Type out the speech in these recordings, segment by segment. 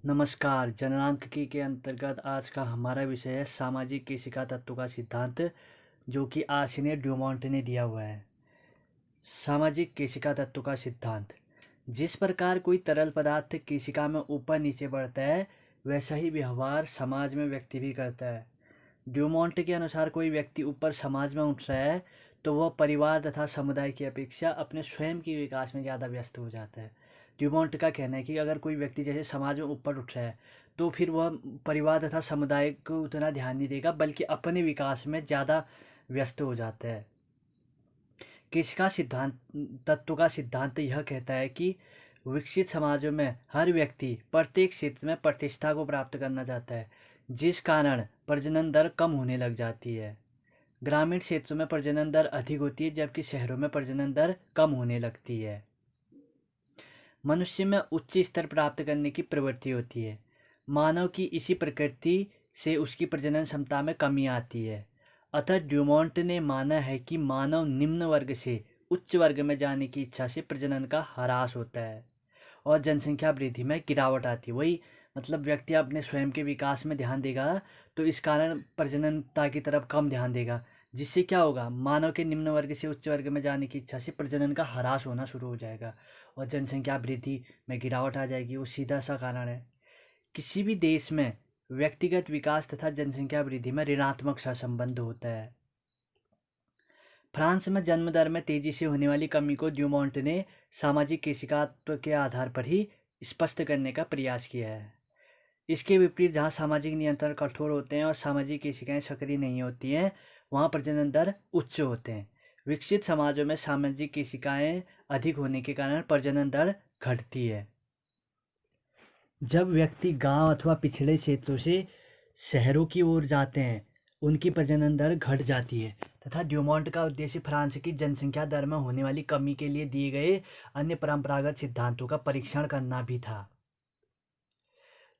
नमस्कार। जननांकिकी के अंतर्गत आज का हमारा विषय है सामाजिक केशिका तत्व का सिद्धांत, जो कि आर्सेनी ड्यूमोंट ने दिया हुआ है। सामाजिक केशिका तत्व का सिद्धांत: जिस प्रकार कोई तरल पदार्थ केशिका में ऊपर नीचे बढ़ता है, वैसा ही व्यवहार समाज में व्यक्ति भी करता है। ड्यूमोंट के अनुसार कोई व्यक्ति ऊपर समाज में उठ रहा है तो वह परिवार तथा समुदाय की अपेक्षा अपने स्वयं के विकास में ज़्यादा व्यस्त हो जाता है। ड्यूमोंट का कहना है कि अगर कोई व्यक्ति जैसे समाज में ऊपर उठ रहा है तो फिर वह परिवार तथा समुदाय को उतना ध्यान नहीं देगा, बल्कि अपने विकास में ज़्यादा व्यस्त हो जाता है। केशिका सिद्धांत तत्व का सिद्धांत यह कहता है कि विकसित समाजों में हर व्यक्ति प्रत्येक क्षेत्र में प्रतिष्ठा को प्राप्त करना चाहता है, जिस कारण प्रजनन दर कम होने लग जाती है। ग्रामीण क्षेत्रों में प्रजनन दर अधिक होती है, जबकि शहरों में प्रजनन दर कम होने लगती है। मनुष्य में उच्च स्तर प्राप्त करने की प्रवृत्ति होती है। मानव की इसी प्रकृति से उसकी प्रजनन क्षमता में कमी आती है। अतः ड्यूमोंट ने माना है कि मानव निम्न वर्ग से उच्च वर्ग में जाने की इच्छा से प्रजनन का ह्रास होता है और जनसंख्या वृद्धि में गिरावट आती है। वही मतलब व्यक्ति अपने स्वयं के विकास में ध्यान देगा तो इस कारण प्रजननता की तरफ कम ध्यान देगा, जिससे क्या होगा, मानव के निम्न वर्ग से उच्च वर्ग में जाने की इच्छा से प्रजनन का ह्रास होना शुरू हो जाएगा और जनसंख्या वृद्धि में गिरावट आ जाएगी। वो सीधा सा कारण है। किसी भी देश में व्यक्तिगत विकास तथा जनसंख्या वृद्धि में ऋणात्मक सहसंबंध होता है। फ्रांस में जन्म दर में तेजी से होने वाली कमी को ड्यूमोंट ने सामाजिक केशिकात्व के आधार पर ही स्पष्ट करने का प्रयास किया है। इसके विपरीत जहाँ सामाजिक नियंत्रण कठोर होते हैं और सामाजिक केशिकाएं सक्रिय नहीं होती हैं, वहाँ प्रजनन दर उच्च होते हैं। विकसित समाजों में सामाजिक केशिकाएं अधिक होने के कारण प्रजनन दर घटती है। जब व्यक्ति गांव अथवा पिछड़े क्षेत्रों से शहरों की ओर जाते हैं, उनकी प्रजनन दर घट जाती है। तथा ड्यूमोंट का उद्देश्य फ्रांस की जनसंख्या दर में होने वाली कमी के लिए दिए गए अन्य परंपरागत सिद्धांतों का परीक्षण करना भी था।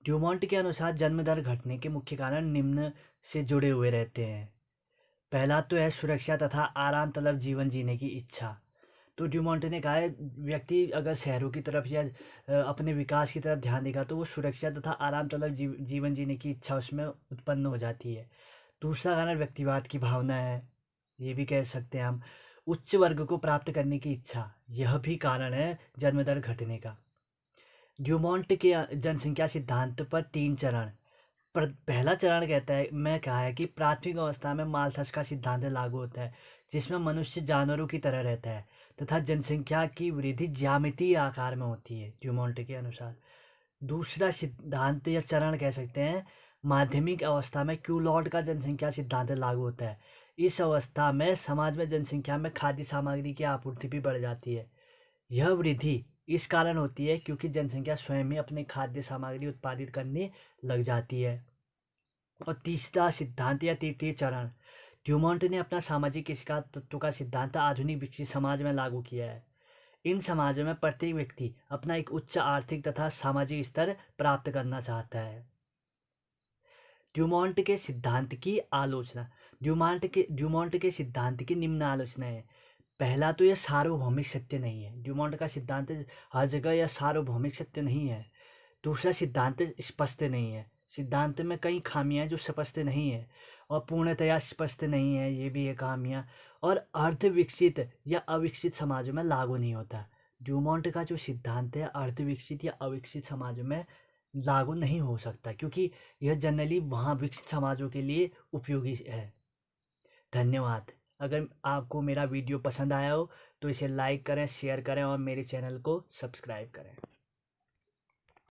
ड्यूमोंट के अनुसार जन्म दर घटने के मुख्य कारण निम्न से जुड़े हुए रहते हैं। पहला तो है सुरक्षा तथा आराम तलब जीवन जीने की इच्छा। तो ड्यूमोंट ने कहा है, व्यक्ति अगर शहरों की तरफ या अपने विकास की तरफ ध्यान देगा तो वो सुरक्षा तथा आराम तलब जीवन जीने की इच्छा उसमें उत्पन्न हो जाती है। दूसरा कारण व्यक्तिवाद की भावना है, ये भी कह सकते हैं हम। उच्च वर्ग को प्राप्त करने की इच्छा, यह भी कारण है जन्म दर घटने का। ड्यूमोंट के जनसंख्या सिद्धांत पर 3 चरण। पहला चरण कहता है मैं कहा है कि प्राथमिक अवस्था में माल्थस का सिद्धांत लागू होता है, जिसमें मनुष्य जानवरों की तरह रहता है तथा जनसंख्या की वृद्धि ज्यामितीय आकार में होती है ड्यूमोंट के अनुसार। दूसरा सिद्धांत या चरण कह सकते हैं, माध्यमिक अवस्था में क्यूलॉट का जनसंख्या सिद्धांत लागू होता है। इस अवस्था में समाज में जनसंख्या में खाद्य सामग्री की आपूर्ति भी बढ़ जाती है। यह वृद्धि इस कारण होती है क्योंकि जनसंख्या स्वयं ही अपने खाद्य सामग्री उत्पादित करने लग जाती है। और तीसरा सिद्धांत या तृतीय चरण, ड्यूमोंट ने अपना सामाजिक केशिका तत्व का सिद्धांत आधुनिक विकसित समाज में लागू किया है। इन समाजों में प्रत्येक व्यक्ति अपना एक उच्च आर्थिक तथा सामाजिक स्तर प्राप्त करना चाहता है। ड्यूमोंट के सिद्धांत की आलोचना। ड्यूमोंट के सिद्धांत की निम्न आलोचना है। पहला तो यह सार्वभौमिक सत्य नहीं है। ड्यूमोंट का सिद्धांत हर जगह यह सार्वभौमिक सत्य नहीं है। दूसरा, सिद्धांत स्पष्ट नहीं है। सिद्धांत में कई खामियां जो स्पष्ट नहीं है और पूर्णतया स्पष्ट नहीं है, ये भी है खामियां। और अर्ध विकसित या अविकसित समाजों में लागू नहीं होता। ड्यूमोंट का जो सिद्धांत है अर्ध विकसित या अविकसित समाजों में लागू नहीं हो सकता, क्योंकि यह जनरली वहाँ विकसित समाजों के लिए उपयोगी है। धन्यवाद। अगर आपको मेरा वीडियो पसंद आया हो तो इसे लाइक करें, शेयर करें और मेरे चैनल को सब्सक्राइब करें।